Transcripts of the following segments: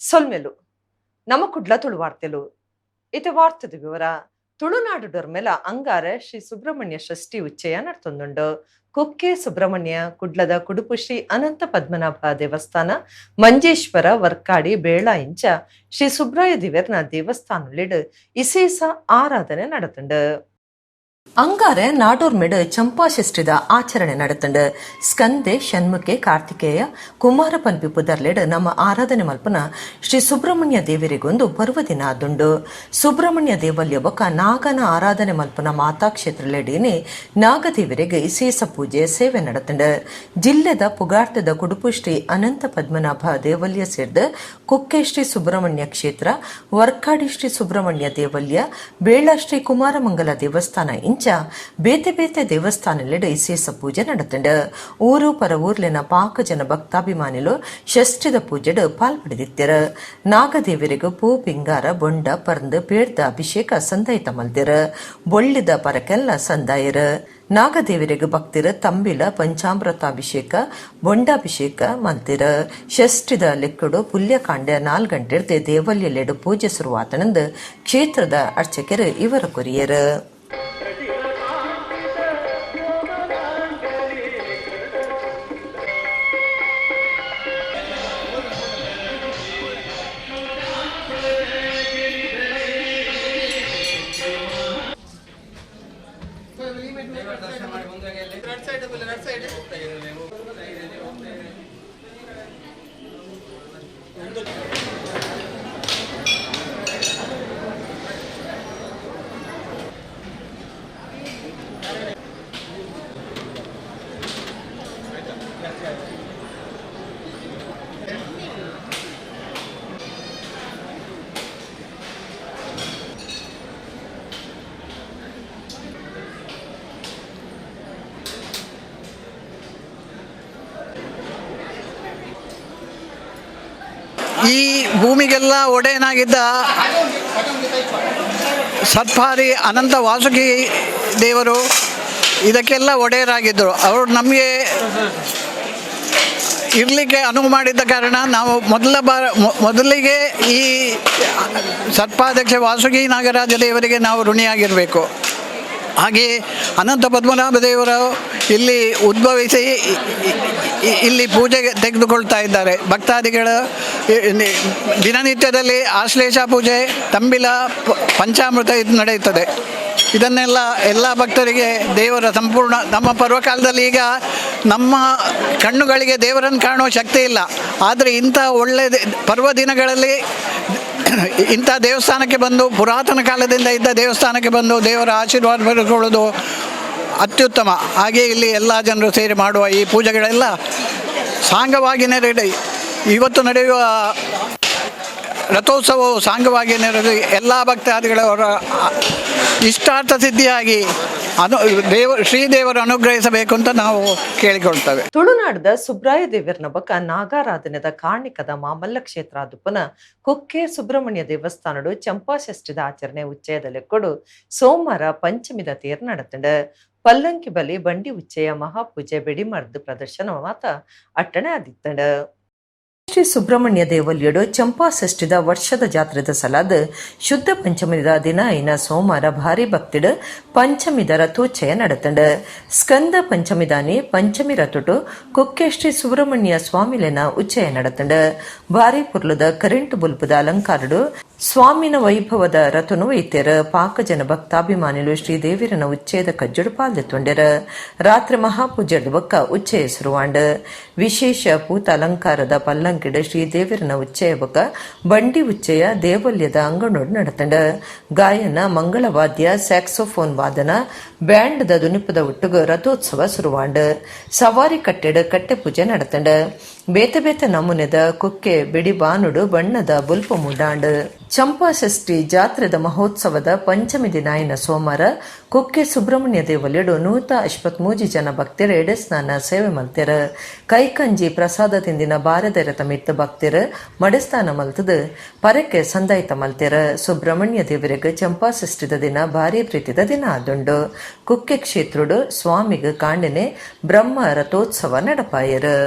ಸೊಲ್ಮೆಲು ನಮ್ಮ ಕುಡ್ಲ ತುಳು ವಾರ್ತೆಲು ಇತ್ತೆ ವಾರ್ತೆದ ವಿವರ ತುಳುನಾಡು ಡೊರ್ಮೆಲ ಅಂಗಾರೆ ಶ್ರೀ ಸುಬ್ರಹ್ಮಣ್ಯ ಷಷ್ಠಿ ಉಚ್ಚಯ ನಡ್ತೊಂದುಂಡು ಕುಕ್ಕೆ ಸುಬ್ರಹ್ಮಣ್ಯ ಕುಡ್ಲದ ಕುಡುಪು ಶ್ರೀ ಅನಂತ ಪದ್ಮನಾಭ ದೇವಸ್ಥಾನ ಮಂಜೇಶ್ವರ ವರ್ಕಾಡಿ ಬೇಳ ಇಂಚ ಶ್ರೀ ಸುಬ್ರಾಯ ದಿವೆರ್ನ ದೇವಸ್ಥಾನಲ್ಲಿಡ್ ಇಸೇಸ ಆರಾಧನೆ நடத்துண்டு. ಅಂಗಾರೆ ನಾಡೋರ್ಮೆಡ್ ಚಂಪಾಷಷ್ಠಿದ ಆಚರಣೆ ನಡೆತಂಡು ಸ್ಕಂದೆ ಷಣ್ಮುಖೆ ಕಾರ್ತಿಕೇಯ ಕುಮಾರ ಪನ್ಪಿ ಪುದರ್ಲೆಡ್ ನಮ್ಮ ಆರಾಧನೆ ಮಲ್ಪನ ಶ್ರೀ ಸುಬ್ರಹ್ಮಣ್ಯ ದೇವರಿಗೊಂದು ಪರ್ವದಿನ ಆದುಂಡು. ಸುಬ್ರಹ್ಮಣ್ಯ ದೇವಲ್ಯ ಬೊಕ್ಕ ನಾಗನ ಆರಾಧನೆ ಮಲ್ಪನ ಮಾತಾ ಕ್ಷೇತ್ರಲೆಡೀನೆ ನಾಗದೇವರಿಗೆ ವಿಶೇಷ ಪೂಜೆ ಸೇವೆ ನಡೆತಂಡು. ಜಿಲ್ಲೆದ ಪುಗಾರ್ತದ ಕುಡುಪು ಶ್ರೀ ಅನಂತ ಪದ್ಮನಾಭ ದೇವಲ್ಯ ಸೇರ್ದ ಕುಕ್ಕೆ ಶ್ರೀ ಸುಬ್ರಹ್ಮಣ್ಯ ಕ್ಷೇತ್ರ, ವರ್ಕಾಡಿ ಶ್ರೀ ಸುಬ್ರಹ್ಮಣ್ಯ ದೇವಲ್ಯ, ಬೇಳ ಶ್ರೀ ಕುಮಾರಮಂಗಲ ದೇವಸ್ಥಾನ ಇಂಚ ಬೇತೆ ಬೇತೆ ದೇವಸ್ಥಾನಲೆಡ್ ವಿಶೇಷ ಪೂಜೆ ನಡೆತಂಡು. ಊರು ಪರ ಊರ್ಲಿನ ಪಾಕ ಜನ ಭಕ್ತಾಭಿಮಾನಿಲು ಷಷ್ಠಿದ ಪೂಜೆಡ್ ಪಾಲ್ಪಡೆದಿತ್ತರ. ನಾಗದೇವರಿಗೂ ಪೂ ಪಿಂಗಾರ ಬೊಂಡ ಪರ್ಂದು ಪೇಡ್ದ ಅಭಿಷೇಕ ಸಂದಾಯಿತ ಮಲ್ದಿರ. ಬೊಳ್ಳಿದ ಪರಕೆಲ್ಲ ಸಂದಾಯರ. ನಾಗದೇವರಿಗೆ ಭಕ್ತಿರ ತಂಬಿಲ ಪಂಚಾಮೃತಾಭಿಷೇಕ ಬೊಂಡಾಭಿಷೇಕ ಮಲ್ತಿರ. ಷಷ್ಠಿದ ಲೆಕ್ಕಡು ಪುಲ್ಯಕಾಂಡ 4 ಗಂಟೆ ದೇವಲ್ಯಲೆಡು ಪೂಜೆ ಶುರುವಾತನಂದು ಕ್ಷೇತ್ರದ ಅರ್ಚಕರು ಇವರ ಕೊರಿಯರ. ಈ ಭೂಮಿಗೆಲ್ಲ ಒಡೆಯನಾಗಿದ್ದ ಸತ್ಪಾರಿ ಅನಂತ ವಾಸುಕಿ ದೇವರು ಇದಕ್ಕೆಲ್ಲ ಒಡೆಯರಾಗಿದ್ದರು. ಅವರು ನಮಗೆ ಇರಲಿಕ್ಕೆ ಅನುವು ಮಾಡಿದ್ದ ಕಾರಣ ನಾವು ಮೊದಲಿಗೆ ಈ ಸತ್ಪಾಧ್ಯಕ್ಷ ವಾಸುಕಿ ನಾಗರಾಜ ದೇವರಿಗೆ ನಾವು ಋಣಿಯಾಗಿರಬೇಕು. ಹಾಗೆ ಅನಂತ ಪದ್ಮನಾಭ ದೇವರು ಇಲ್ಲಿ ಉದ್ಭವಿಸಿ ಇಲ್ಲಿ ಪೂಜೆಗೆ ತೆಗೆದುಕೊಳ್ತಾ ಇದ್ದಾರೆ. ಭಕ್ತಾದಿಗಳು ದಿನನಿತ್ಯದಲ್ಲಿ ಆಶ್ಲೇಷ ಪೂಜೆ, ತಂಬಿಲ, ಪಂಚಾಮೃತ ಇದು ನಡೆಯುತ್ತದೆ. ಇದನ್ನೆಲ್ಲ ಎಲ್ಲ ಭಕ್ತರಿಗೆ ದೇವರ ಸಂಪೂರ್ಣ ನಮ್ಮ ಪರ್ವಕಾಲದಲ್ಲಿ ಈಗ ನಮ್ಮ ಕಣ್ಣುಗಳಿಗೆ ದೇವರನ್ನು ಕಾಣುವ ಶಕ್ತಿ ಇಲ್ಲ. ಆದರೆ ಇಂಥ ಒಳ್ಳೆಯ ಪರ್ವ ದಿನಗಳಲ್ಲಿ ಇಂಥ ದೇವಸ್ಥಾನಕ್ಕೆ ಬಂದು ಪುರಾತನ ಕಾಲದಿಂದ ಇದ್ದ ದೇವಸ್ಥಾನಕ್ಕೆ ಬಂದು ದೇವರ ಆಶೀರ್ವಾದ ಪಡೆದುಕೊಳ್ಳೋದು ಅತ್ಯುತ್ತಮ. ಹಾಗೆ ಇಲ್ಲಿ ಎಲ್ಲ ಜನರು ಸೇರಿ ಮಾಡುವ ಈ ಪೂಜೆಗಳೆಲ್ಲ ಸಾಂಗವಾಗಿ ಇವತ್ತು ನಡೆಯುವ ರಥೋತ್ಸವವು ಸಾಂಗವಾಗಿ ನಡೆದು ಎಲ್ಲ ಭಕ್ತಾದಿಗಳವರ ಇಷ್ಟಾರ್ಥ ಸಿದ್ಧಿಯಾಗಿ ಶ್ರೀದೇವರು ಅನುಗ್ರಹಿಸಬೇಕು ಅಂತ ನಾವು ಕೇಳಿಕೊಳ್ತೇವೆ. ತುಳುನಾಡದ ಸುಬ್ರಾಯ ದೇವರನ ಬೊಕ್ಕ ನಾಗಾರಾಧನೆದ ಕಾಣಿಕದ ಮಾಮಲ್ಲ ಕ್ಷೇತ್ರ ಆದುಪನ ಕುಕ್ಕೆ ಸುಬ್ರಹ್ಮಣ್ಯ ದೇವಸ್ಥಾನಡು ಚಂಪಾಷಷ್ಠಿದ ಆಚರಣೆ ಉಚ್ಚಯದಲ್ಲಿ ಕೊಡು ಸೋಮವಾರ ಪಂಚಮಿದ ತೇರ್ ನಡೆತಂಡು. ಪಲ್ಲಂಕಿ ಬಲಿ ಬಂಡಿ ಉಚ್ಚಯ ಮಹಾಪೂಜೆ ಬೆಡಿಮರ್ದು ಪ್ರದರ್ಶನ ಮಾತ ಅಟ್ಟಣೆ ಆದಿತ್ತಂಡು. ಶ್ರೀ ಸುಬ್ರಹ್ಮಣ್ಯ ದೇವಲ್ಯಡು ಚಂಪಾಷಷ್ಠಿದ ವರ್ಷದ ಜಾತ್ರೆದ ಸಲಾದ ಶುದ್ಧ ಪಂಚಮಿದ ದಿನ ಐನ ಸೋಮವಾರ ಭಾರಿ ಭಕ್ತಿಡು ಪಂಚಮಿದ ರಥೋಚ್ಚಯ ನಡೆತಂಡು. ಸ್ಕಂದ ಪಂಚಮಿದಾನಿ ಪಂಚಮಿ ರಥುಟು ಕುಕ್ಕೆ ಶ್ರೀ ಸುಬ್ರಹ್ಮಣ್ಯ ಸ್ವಾಮಿಲೆನ ಉಚ್ಚಯ ನಡೆತಂಡು. ಭಾರಿ ಪುರ್ಲದ ಕರೆಂಟ್ ಬುಲ್ಪದ ಅಲಂಕಾರಡು ಸ್ವಾಮಿನ ವೈಭವದ ರಥನು ಒಯ್ತೇರ. ಪಾಕ ಜನ ಭಕ್ತಾಭಿಮಾನಿಲು ಶ್ರೀದೇವಿರನ ಉಚ್ಚಯದ ಕಜ್ಜಡು ಪಾಲ್ದೆತ್ತೊಂಡೆರ. ರಾತ್ರಿ ಮಹಾಪೂಜೆದ ಬೊಕ್ಕ ಉಚ್ಚಯ ಶುರುವಾಂಡು. ವಿಶೇಷ ಪೂತ ಅಲಂಕಾರದ ಪಲ್ಲಂಕಿಡ ಶ್ರೀದೇವಿರನ ಉಚ್ಚಯ ಬೊಕ್ಕ ಬಂಡಿ ಉಚ್ಚಯ ದೇವಲ್ಯದ ಅಂಗಣೋಡು ನಡೆತಂಡು. ಗಾಯನ, ಮಂಗಳವಾದ್ಯ, ಸ್ಯಾಕ್ಸೋಫೋನ್ ವಾದನ, ಬ್ಯಾಂಡ್ದ ದುನಿಪದ ಒಟ್ಟುಗ ರಥೋತ್ಸವ ಶುರುವಾಂಡು. ಸವಾರಿ ಕಟ್ಟೆಡು ಕಟ್ಟೆ ಪೂಜೆ ನಡೆತಂಡು. ಬೇತೆ ಬೇತೆ ನಮೂನೆದ ಕುಕ್ಕೆ ಬಿಡಿ ಬಾನುಡು ಬಣ್ಣದ ಬುಲ್ಪು ಮುಡಾಂಡು. ಚಂಪಾಷಷ್ಠಿ ಜಾತ್ರೆದ ಮಹೋತ್ಸವದ ಪಂಚಮಿ ದಿನಾಯಿನ ಸೋಮವಾರ ಕುಕ್ಕೆ ಸುಬ್ರಹ್ಮಣ್ಯ ದೇವಲ್ಯಡು 153 ಜನ ಭಕ್ತರು ಎಡೆ ಸ್ನಾನ ಸೇವೆ ಮಲ್ತೆರ. ಕೈಕಂಜಿ ಪ್ರಸಾದ ತಿಂದಿನ ಬಾರದೆರತ ಮಿತ್ತ ಭಕ್ತರು ಮಡೆಸ್ನಾನ ಮಲ್ತದು ಪರಕ್ಕೆ ಸಂದಾಯಿತ ಮಲ್ತೆರ. ಸುಬ್ರಹ್ಮಣ್ಯ ದೇವರಿಗೆ ಚಂಪಾಷಷ್ಠಿದ ದಿನ ಭಾರಿ ಪ್ರೀತಿದ ದಿನ ಆದುಂಡು. ಕುಕ್ಕೆ ಕ್ಷೇತ್ರುಡು ಸ್ವಾಮಿಗೆ ಕಾಂಡಿನೆ ಬ್ರಹ್ಮ ರಥೋತ್ಸವ ನಡಪಾಯರು.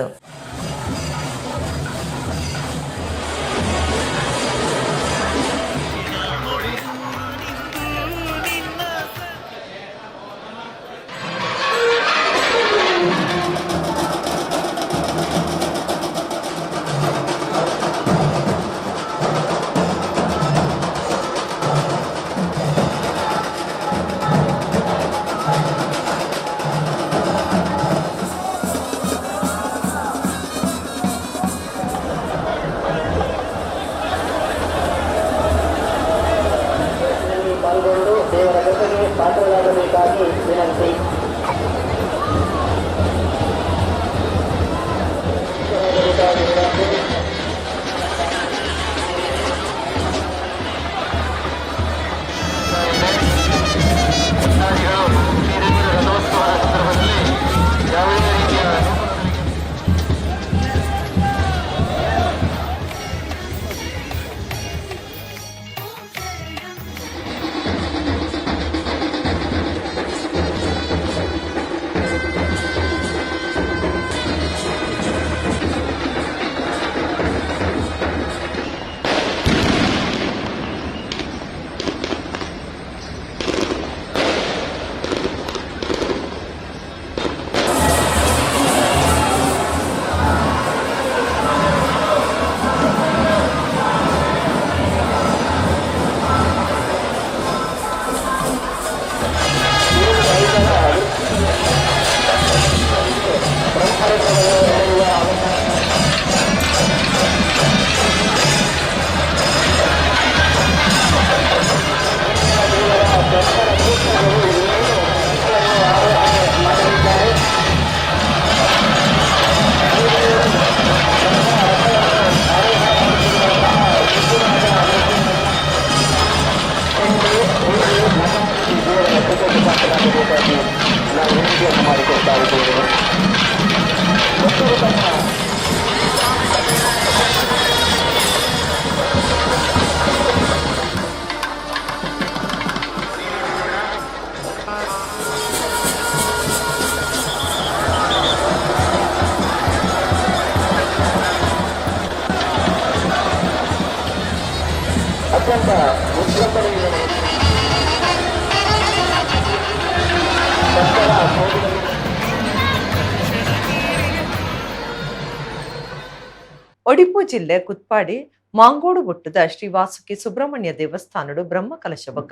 ಒಡಿಪು ಜಿಲ್ಲೆ ಕುತ್ಪಾಡಿ ಮಾಂಗೋಡು ಗುಟ್ಟದ ಶ್ರೀ ವಾಸುಕಿ ಸುಬ್ರಹ್ಮಣ್ಯ ದೇವಸ್ಥಾನಡು ಬ್ರಹ್ಮ ಕಲಶಬಕ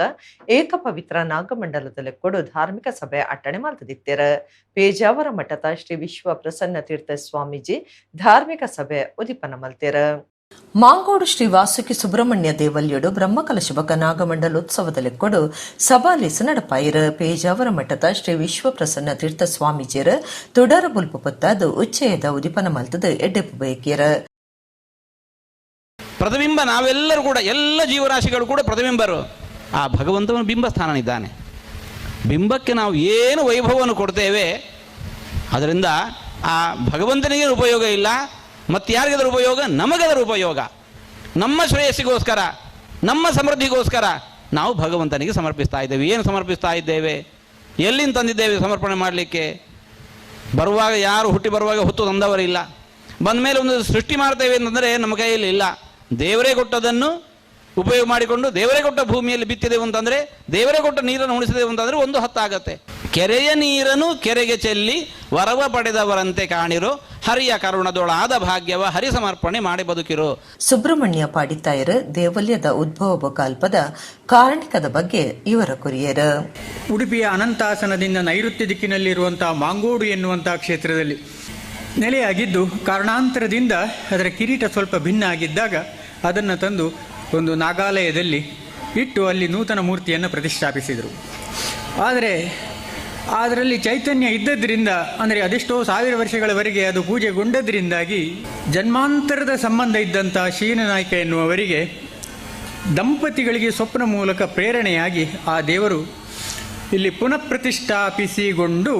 ಏಕ ಪವಿತ್ರ ನಾಗಮಂಡಲದಲ್ಲಿ ಕೊಡು ಧಾರ್ಮಿಕ ಸಭೆ ಅಟ್ಟಣೆ ಮಾಡ್ತದಿತ್ತರ ಪೇಜಾವರ ಮಠದ ಶ್ರೀ ವಿಶ್ವ ಪ್ರಸನ್ನ ತೀರ್ಥ ಸ್ವಾಮೀಜಿ ಧಾರ್ಮಿಕ ಸಭೆ ಉದಿಪನ ಮಲ್ತೇರ. ಮಾಂಗೋಡು ಶ್ರೀ ವಾಸುಕಿ ಸುಬ್ರಹ್ಮಣ್ಯ ದೇವಲ್ಯಡು ಬ್ರಹ್ಮ ಕಲಶಬಕ ನಾಗಮಂಡಲೋತ್ಸವದಲ್ಲಿ ಕೊಡು ಸಭಾಲಿಸು ನಡಪಾಯಿರ ಪೇಜಾವರ ಮಠದ ಶ್ರೀ ವಿಶ್ವ ಪ್ರಸನ್ನ ತೀರ್ಥ ಸ್ವಾಮೀಜಿಯರ ತುಡರ ಬುಲ್ಪು ಪತ್ತಾದು ಉಚ್ಚಯದ ಉದಿಪನ ಮಲ್ತದ ಎಡ್ಡೆಪ್ಪು ಬಯಕಿಯರ. ಪ್ರತಿಬಿಂಬ ನಾವೆಲ್ಲರೂ ಕೂಡ ಎಲ್ಲ ಜೀವರಾಶಿಗಳು ಕೂಡ ಪ್ರತಿಬಿಂಬರು. ಆ ಭಗವಂತನ ಬಿಂಬಸ್ಥಾನನಿದ್ದಾನೆ. ಬಿಂಬಕ್ಕೆ ನಾವು ಏನು ವೈಭವವನ್ನು ಕೊಡ್ತೇವೆ ಅದರಿಂದ ಆ ಭಗವಂತನಿಗೆ ಉಪಯೋಗ ಇಲ್ಲ. ಮತ್ತು ಯಾರಿಗದರ ಉಪಯೋಗ? ನಮಗದರ ಉಪಯೋಗ. ನಮ್ಮ ಶ್ರೇಯಸ್ಸಿಗೋಸ್ಕರ, ನಮ್ಮ ಸಮೃದ್ಧಿಗೋಸ್ಕರ ನಾವು ಭಗವಂತನಿಗೆ ಸಮರ್ಪಿಸ್ತಾ ಇದ್ದೇವೆ. ಏನು ಸಮರ್ಪಿಸ್ತಾ ಇದ್ದೇವೆ? ಎಲ್ಲಿಂದ ತಂದಿದ್ದೇವೆ ಸಮರ್ಪಣೆ ಮಾಡಲಿಕ್ಕೆ? ಬರುವಾಗ ಯಾರು ಹುಟ್ಟಿ ಬರುವಾಗ ಹೊತ್ತು ತಂದವರಿಲ್ಲ. ಬಂದ ಮೇಲೆ ಒಂದು ಸೃಷ್ಟಿ ಮಾಡ್ತೇವೆ ಅಂತಂದರೆ ನಮ್ಮ ಕೈಯಲ್ಲಿ ಇಲ್ಲ. ದೇವರೇ ಕೊಟ್ಟದನ್ನು ಉಪಯೋಗ ಮಾಡಿಕೊಂಡು ದೇವರೇ ಕೊಟ್ಟ ಭೂಮಿಯಲ್ಲಿ ಬಿತ್ತಿದೆವು ಅಂತಂದರೆ, ದೇವರೇ ಕೊಟ್ಟ ನೀರನ್ನು ಉಣಿಸಿದೆವು ಅಂತಂದರೆ ಒಂದು ಹತ್ತಾಗತ್ತೆ. ಕೆರೆಯ ನೀರನ್ನು ಕೆರೆಗೆ ಚೆಲ್ಲಿ ವರವ ಪಡೆದವರಂತೆ ಕಾಣಿರೋ, ಹರಿಯ ಕರುಣದೊಳಾದ ಭಾಗ್ಯವ ಹರಿ ಸಮರ್ಪಣೆ ಮಾಡಿ ಬದುಕಿರೋ. ಸುಬ್ರಹ್ಮಣ್ಯ ಪಾಡಿತಾಯರು ದೇವಲ್ಯದ ಉದ್ಭವ ಬಕಾಲ್ಪದ ಕಾರಣಿಕದ ಬಗ್ಗೆ ಇವರ ಕುರಿಯರು. ಉಡುಪಿಯ ಅನಂತಾಸನದಿಂದ ನೈಋತ್ಯ ದಿಕ್ಕಿನಲ್ಲಿರುವಂತಹ ಮಾಂಗೋಡು ಎನ್ನುವಂತಹ ಕ್ಷೇತ್ರದಲ್ಲಿ ನೆಲೆಯಾಗಿದ್ದು, ಕಾರಣಾಂತರದಿಂದ ಅದರ ಕಿರೀಟ ಸ್ವಲ್ಪ ಭಿನ್ನ ಆಗಿದ್ದಾಗ ಅದನ್ನು ತಂದು ಒಂದು ನಾಗಾಲಯದಲ್ಲಿ ಇಟ್ಟು ಅಲ್ಲಿ ನೂತನ ಮೂರ್ತಿಯನ್ನು ಪ್ರತಿಷ್ಠಾಪಿಸಿದರು. ಆದರೆ ಅದರಲ್ಲಿ ಚೈತನ್ಯ ಇದ್ದದ್ರಿಂದ, ಅಂದರೆ ಅದೆಷ್ಟೋ ಸಾವಿರ ವರ್ಷಗಳವರೆಗೆ ಅದು ಪೂಜೆಗೊಂಡದ್ರಿಂದಾಗಿ ಜನ್ಮಾಂತರದ ಸಂಬಂಧ ಇದ್ದಂಥ ಶೀನನಾಯ್ಕ ಎನ್ನುವವರಿಗೆ ದಂಪತಿಗಳಿಗೆ ಸ್ವಪ್ನ ಮೂಲಕ ಪ್ರೇರಣೆಯಾಗಿ ಆ ದೇವರು ಇಲ್ಲಿ ಪುನಃ ಪ್ರತಿಷ್ಠಾಪಿಸಿಕೊಂಡು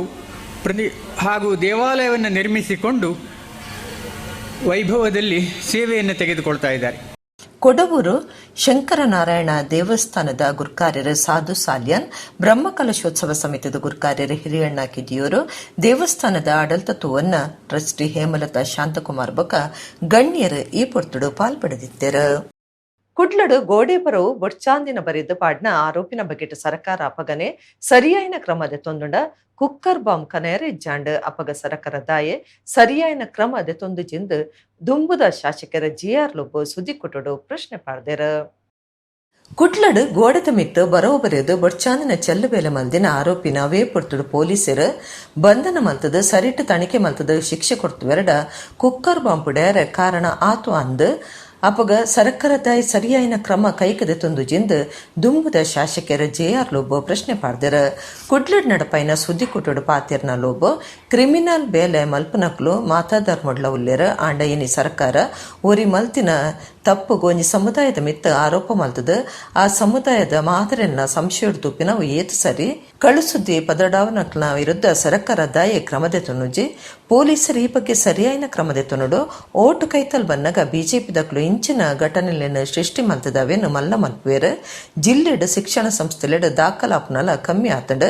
ಹಾಗೂ ದೇವಾಲಯವನ್ನು ನಿರ್ಮಿಸಿಕೊಂಡು ವೈಭವದಲ್ಲಿ ಸೇವೆಯನ್ನು ತೆಗೆದುಕೊಳ್ತಾ ಇದ್ದಾರೆ. ಕೊಡವೂರು ಶಂಕರನಾರಾಯಣ ದೇವಸ್ಥಾನದ ಗುರ್ಕಾರ್ಯರ ಸಾಧು ಸಾಲ್ಯನ್, ಬ್ರಹ್ಮಕಲಶೋತ್ಸವ ಸಮಿತಿಯ ಗುರ್ಕಾರ್ಯರ ಹಿರಿಯಣ್ಣ ಕಿದಿಯೂರು, ದೇವಸ್ಥಾನದ ಆಡಳಿತತ್ವವನ್ನ ಟ್ರಸ್ಟಿ ಹೇಮಲತಾ ಶಾಂತಕುಮಾರ್ ಬೊಕ ಗಣ್ಯರು ಈ ಪೊರ್ತುಡು ಪಾಲ್ಪಡೆದಿದ್ದರು. ಕುಡ್ಲಡು ಗೋಡೆಬರವು ಬೊಡ್ಚಾಂದಿನ ಬರೆದು ಪಾಡ್ನ ಆರೋಪಿನ ಬಗೆಟ್ ಸರಕಾರ ಅಪಗನೆ ಸರಿಯಾಯಿನ ಕ್ರಮದ ತೊಂದುಂಡ ಕುಕ್ಕರ್ ಬಾಂಬ್ ಕನೆಯರ ಇಜ್ಜಾಂಡ್ ಅಪಗ ಸರಕಾರ ದಾಯೆ ಸರಿಯಾಯಿನ ಕ್ರಮದ ತೊಂದು ಜಿಂದು ದುಂಬುದ ಶಾಸಕರ ಜಿಆರ್ ಲೊಬ್ಬು ಸುದ್ದಿ ಕೊಟ್ಟಡು ಪ್ರಶ್ನೆ ಪಾಡ್ದೇರ. ಕುಡ್ಲಡು ಗೋಡೆದ ಮಿತ್ತು ಬರೋಬರೆದು ಬೊಡ್ಚಾಂದಿನ ಚೆಲ್ಲಬೇಲೆ ಮಲ್ದಿನ ಆರೋಪಿನ ವೇಪುರ್ತುಡು ಪೊಲೀಸರು ಬಂಧನ ಮಲ್ತದು ಸರಿಟ್ಟು ತನಿಖೆ ಮಲ್ತದು ಶಿಕ್ಷೆ ಕೊಡ್ತುವೆರಡ ಕುಕ್ಕರ್ ಬಾಂಬ್ ಪುಡ್ಯಾರ ಕಾರಣ ಆತು ಅಂದು ಅಪಗ ಸರ್ಕಾರದ ಸರಿಯಾಯಿನ ಕ್ರಮ ಕೈಕದ ತುಂದುಜಿಂದ ದುಂಬುದ ಶಾಸಕರ ಜೆಆರ್ ಲೋಬೋ ಪ್ರಶ್ನೆ ಪಾಡ್ದರ ಕುಡ್ಲಡ್ ನಡಪೈನ ಸುದ್ದಿ ಕುಟುಡು ಪಾತಿರ್ನ ಲೋಬೋ ಕ್ರಿಮಿನಲ್ ಬೇಲೆ ಮಲ್ಪನಕ್ಲು ಮಾತಾದಾರ್ಮಡ್ಲ ಉಲ್ಲೇರ ಆಂಡ ಇನಿ ಸರ್ಕಾರ ಒರಿ ಮಲ್ತಿನ ತಪ್ಪು ಗೋಂಜಿ ಸಮುದಾಯದ ಮಿತ್ತ ಆರೋಪ ಮಲ್ತದ ಆ ಸಮುದಾಯದ ಮಾದರಿನ ಸಂಶಯ ತುಪ್ಪಿನ ಏತು ಸರಿ ಕಳುಸುದ್ದಿ ಪದಡಾವನಕ್ಲ ವಿರುದ್ಧ ಸರ್ಕಾರ ದಾಯ ಕ್ರಮದೆ ತುನುಜಿ ಪೊಲೀಸರು ಈ ಬಗ್ಗೆ ಸರಿಯಾಯಿನ ಕ್ರಮದೆ ತುನುಡು ಓಟು ಕೈತಲ್ ಬನ್ನಗ ಬಿಜೆಪಿದಕ್ಲು ಇಂಚಿನ ಘಟನೆಯನ್ನು ಸೃಷ್ಟಿ ಮಲ್ತದವೇನು ಮಲ್ಲ ಮಲ್ಪುವೇರು ಜಿಲ್ಲೆಡ್ ಶಿಕ್ಷಣ ಸಂಸ್ಥೆಲೆಡ್ ದಾಖಲಾಪನಲ ಕಮ್ಮಿ ಆತಂಡ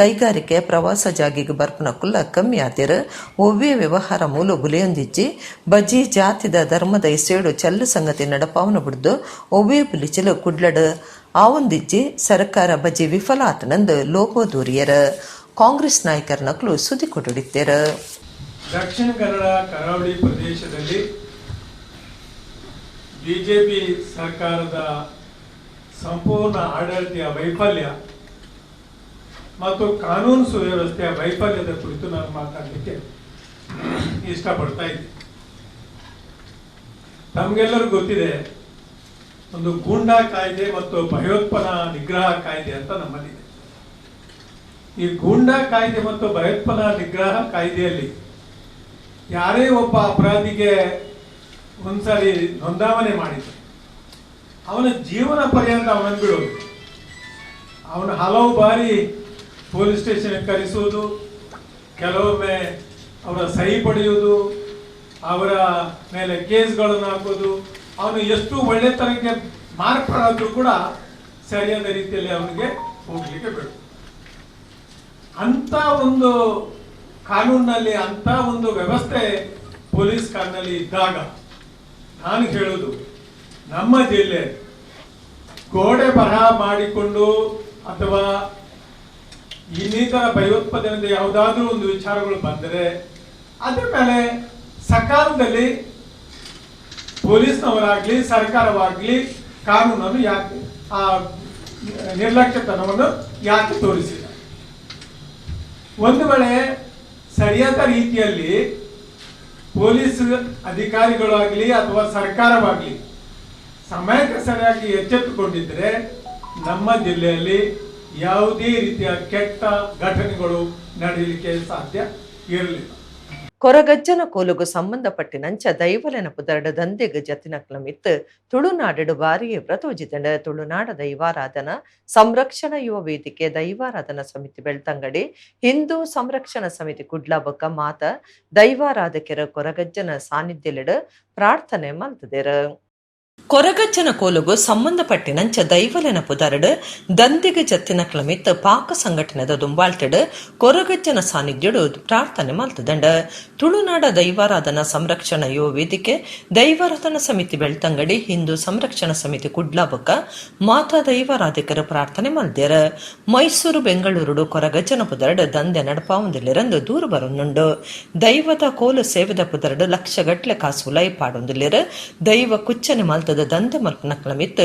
ಕೈಗಾರಿಕೆ ಪ್ರವಾಸ ಜಾಗಿಗೆ ಬರ್ಪನಕುಲ್ಲ ಕಮ್ಮಿ ಆತಿರು ಒವ್ವೇ ವ್ಯವಹಾರ ಮೂಲ ಬುಲಿಯೊಂದಿಜ್ಜಿ ಬಜಿ ಜಾತಿದ ಧರ್ಮದ ಇಸೇಡು ಚಲ್ಲು ಸಂಗತಿ ನಡಪಾವನ ಬಿಡ್ದು ಒವ್ವೇ ಬುಲಿಚಲು ಕುಡ್ಲಡ್ ಆವೊಂದಿಜ್ಜಿ ಸರ್ಕಾರ ಬಜಿ ವಿಫಲ ಆತನಂದು ಲೋಪೋ ದೂರಿಯರ ಕಾಂಗ್ರೆಸ್ ನಾಯಕರನಕ್ಲು ಸುದ್ದಿ ಕೊಟ್ಟಿದ್ದೇರ. ದಕ್ಷಿಣ ಕನ್ನಡ ಕರಾವಳಿ ಪ್ರದೇಶದಲ್ಲಿ ಬಿಜೆಪಿ ಸರ್ಕಾರದ ಸಂಪೂರ್ಣ ಆಡಳಿತ ವೈಫಲ್ಯ ಮತ್ತು ಕಾನೂನು ಸುವ್ಯವಸ್ಥೆಯ ವೈಫಲ್ಯದ ಕುರಿತು ನಾನು ಮಾತಾಡಲಿಕ್ಕೆ ಇಷ್ಟಪಡ್ತಾ ಇದ್ದೀನಿ. ತಮಗೆಲ್ಲರೂ ಗೊತ್ತಿದೆ, ಒಂದು ಗೂಂಡಾ ಕಾಯ್ದೆ ಮತ್ತು ಭಯೋತ್ಪಾದನಾ ನಿಗ್ರಹ ಕಾಯ್ದೆ ಅಂತ ನಮ್ಮಲ್ಲಿದೆ. ಈ ಗೂಂಡಾ ಕಾಯ್ದೆ ಮತ್ತು ಭಯೋತ್ಪಾದನಾ ನಿಗ್ರಹ ಕಾಯ್ದೆಯಲ್ಲಿ ಯಾರೇ ಒಬ್ಬ ಅಪರಾಧಿಗೆ ಒಂದ್ಸಾರಿ ನೋಂದಾವಣೆ ಮಾಡಿದ್ರೆ ಅವನ ಜೀವನ ಪರ್ಯಂತ ಅವನನ್ನು ಬಿಡೋದು, ಅವನ ಹಲವು ಬಾರಿ ಪೊಲೀಸ್ ಸ್ಟೇಷನ್ಗೆ ಕರೆಸುವುದು, ಕೆಲವೊಮ್ಮೆ ಅವರ ಸಹಿ ಪಡೆಯುವುದು, ಅವರ ಮೇಲೆ ಕೇಸ್ಗಳನ್ನು ಹಾಕೋದು, ಅವನು ಎಷ್ಟು ಒಳ್ಳೆತನಕ್ಕೆ ಮಾರ್ಪಾಡಾದ್ರೂ ಕೂಡ ಸರಿಯಾದ ರೀತಿಯಲ್ಲಿ ಅವನಿಗೆ ಹೋಗ್ಲಿಕ್ಕೆ ಬೇಡ. ಅಂತ ಒಂದು ಕಾನೂನಿನಲ್ಲಿ ಅಂತ ಒಂದು ವ್ಯವಸ್ಥೆ ಪೊಲೀಸ್ ಕಾನೂನಲ್ಲಿ ಇದ್ದಾಗ ನಾನು ಹೇಳುದು, ನಮ್ಮ ಜಿಲ್ಲೆ ಗೋಡೆ ಬರಹ ಮಾಡಿಕೊಂಡು ಅಥವಾ ಇನ್ನಿತರ ಭಯೋತ್ಪಾದನೆ ಯಾವುದಾದ್ರೂ ಒಂದು ವಿಚಾರಗಳು ಬಂದರೆ ಅದ್ರ ಮೇಲೆ ಸಕಾಲದಲ್ಲಿ ಪೊಲೀಸ್ನವರಾಗ್ಲಿ ಸರ್ಕಾರವಾಗ್ಲಿ ಕಾನೂನನ್ನು ಯಾಕೆ ಆ ನಿರ್ಲಕ್ಷ್ಯತನವನ್ನು ಯಾಕೆ ತೋರಿಸಿಲ್ಲ? ಒಂದು ವೇಳೆ ಸರಿಯಾದ ರೀತಿಯಲ್ಲಿ ಪೊಲೀಸ್ ಅಧಿಕಾರಿಗಳಾಗಲಿ ಅಥವಾ ಸರ್ಕಾರವಾಗಲಿ ಸಮಯಕ್ಕೆ ಸರಿಯಾಗಿ ಎಚ್ಚೆತ್ತುಕೊಂಡಿದ್ದರೆ ನಮ್ಮ ಜಿಲ್ಲೆಯಲ್ಲಿ ಯಾವುದೇ ರೀತಿಯ ಕೆಟ್ಟ ಘಟನೆಗಳು ನಡೆಯಲಿಕ್ಕೆ ಸಾಧ್ಯ ಇರಲಿಲ್ಲ. ಕೊರಗಜ್ಜನ ಕೋಲುಗು ಸಂಬಂಧಪಟ್ಟಿನಂಚ ದೈವಲೆನ ಪುದರಡ ದಂದೆಗ್ ಜತಿನಕ್ಲ ಮಿತ್ ತುಳುನಾಡು ಬಾರಿಯೇ ವ್ರತೋಜಿತಂಡ ತುಳುನಾಡ ದೈವಾರಾಧನ ಸಂರಕ್ಷಣಾ ಯುವ ವೇದಿಕೆ ದೈವಾರಾಧನಾ ಸಮಿತಿ ಬೆಳ್ತಂಗಡಿ ಹಿಂದೂ ಸಂರಕ್ಷಣಾ ಸಮಿತಿ ಕುಡ್ಲ ಬೊಕ್ಕ ಮಾತ ದೈವಾರಾಧಕರ ಕೊರಗಜ್ಜನ ಸಾನ್ನಿಧ್ಯಲೆಡ್ ಪ್ರಾರ್ಥನೆ ಮಲ್ತದೇರ. ಕೊರಗಜ್ಜನ ಕೋಲುಗು ಸಂಬಂಧಪಟ್ಟಿನಂಚ ದೈವಲೆನ ಪುದರಡ್ ದಂದಿಗ ಜತ್ತಿನಕ್ಲ ಮಿತ್ ಪಾಕ ಸಂಘಟನೆದ ದುಂಬಾಳ್ತೆಡ್ ಕೊರಗಜ್ಜನ ಸಾನ್ನಿಧ್ಯಡು ಪ್ರಾರ್ಥನೆ ಮಲ್ತದಂಡ. ತುಳುನಾಡ ದೈವಾರಾಧನಾ ಸಂರಕ್ಷಣಾ ಯುವ ವೇದಿಕೆ ದೈವಾರಾಧನಾ ಸಮಿತಿ ಬೆಳ್ತಂಗಡಿ ಹಿಂದೂ ಸಂರಕ್ಷಣಾ ಸಮಿತಿ ಕುಡ್ಲ ಬೊಕ್ಕ ಮಾತಾ ದೈವಾರಾಧಕರ ಪ್ರಾರ್ಥನೆ ಮಲ್ದೇರ. ಮೈಸೂರು ಬೆಂಗಳೂರು ಕೊರಗಜ್ಜನ ಪುದರಡ್ ದಂದೆ ನಡಪಾವೊಂದಿಲ್ಲಿರಂದು ದೂರು ಬರೊಂದುಂಡು. ದೈವದ ಕೋಲು ಸೇವೆದ ಪುದರಡ್ ಲಕ್ಷಗಟ್ಲೆ ಕಾಸು ಲೈ ಪಾಡೊಂದಿಲ್ಲಿರ ದೈವ ಕುಚ್ಚನೆ ಮಲ್ತದ ದಂಧೆ ಮಲ್ಪನಕ್ಲ ಮಿತ್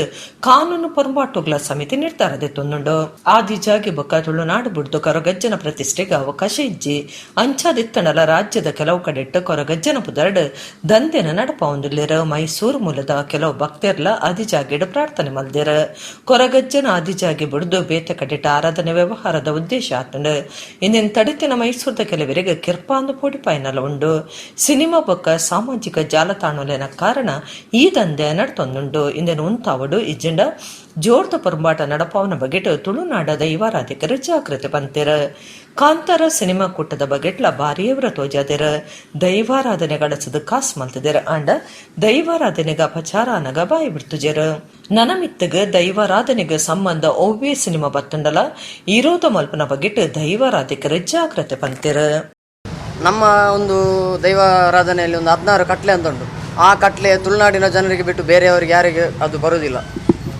ಕಾನೂನು ಪೊಂಬಾಟುಗ್ಲ ಸಮಿತಿ ನಿರ್ಧಾರದೆ ತೊಂದುಂಡು. ಆದಿಜಾಗಿ ಬೊಕ್ಕ ತುಳುನಾಡು ಬುಡ್ದು ಕೊರಗಜ್ಜನ ಪ್ರತಿಷ್ಠೆಗೆ ಅವಕಾಶ ಇಜ್ಜಿ ಅಂಚಾದಿತ್ತಂಡಲ ರಾಜ್ಯದ ಕೆಲವು ಕಡೆಟ್ಟು ಕೊರಗಜ್ಜನ ಪುದರಡ್ ದಂಧೆನ ನಡಪಾವೊಂದಿಲ್ಲಿರ. ಮೈಸೂರು ಮೂಲದ ಕೆಲವು ಭಕ್ತರ್ಲ ಆದಿಜಾಗಿಡ್ ಪ್ರಾರ್ಥನೆ ಮಲ್ದೇರ. ಕೊರಗಜ್ಜನ ಆದಿಜಾಗಿ ಬುಡ್ದು ಬೇತೆ ಕಡೆಟ ಆರಾಧನೆ ವ್ಯವಹಾರದ ಉದ್ದೇಶ ಆತಂಡು. ಇಂದಿನ ತಡಿತಿನ ಮೈಸೂರದ ಕೆಲವರಿಗೆ ಕಿರ್ಪಾಂದು ಪೋಡಿಪಾಯಿನಲ ಉಂಡು. ಸಿನಿಮಾ ಬೊಕ್ಕ ಸಾಮಾಜಿಕ ಜಾಲತಾಣಲೆನ ಕಾರಣ ಈ ದಂಧೆ ನಡ್ತೊಂದುಂಡು. ಇಂದಿನ ಉಂತಾವಡು ಇಜ್ಜಿಂಡ ಜೋರ್ದ ಪೊರ್ಬಾಟ ನಡಪಾವನ ಬಗೆಟ್ ತುಳುನಾಡ ದೈವಾರಾಧಕರು ಜಾಗೃತಿ ಬಂತಿರ. ಕಾಂತಾರ ಸಿನಿಮಾ ಕೂಟದ ಬಗೆಟ್ಲ ಬಾರಿಯವರ ತೋಜಾದಿರ. ದೈವಾರಾಧನೆ ಗಡಸದ ಕಾಸ್ ಮಲ್ತದಿರ ಅಂಡ ದೈವಾರಾಧನೆಗ ಅಪಚಾರಾನಗ ಬಾಯಿ ಬಿಡ್ತುಜರ. ನನಮಿತ್ತಗ ದೈವಾರಾಧನೆಗೆ ಸಂಬಂಧ ಒವ್ವೇ ಸಿನಿಮಾ ಬತ್ತಂಡಲ ಇರೋದ ಮಲ್ಪನ ಬಗೆಟ್ ದೈವಾರಾಧಕರು ಜಾಗೃತಿ ಬಂತಿರ. ನಮ್ಮ ಒಂದು ದೈವಾರಾಧನೆಯಲ್ಲಿ ಒಂದು 16 ಕಟ್ಲೆ ಅಂತ ಉಂಟು. ಆ ಕಟ್ಲೆ ತುಳುನಾಡಿನ ಜನರಿಗೆ ಬಿಟ್ಟು ಬೇರೆಯವರಿಗೆ ಯಾರಿಗೆ ಅದು ಬರುವುದಿಲ್ಲ.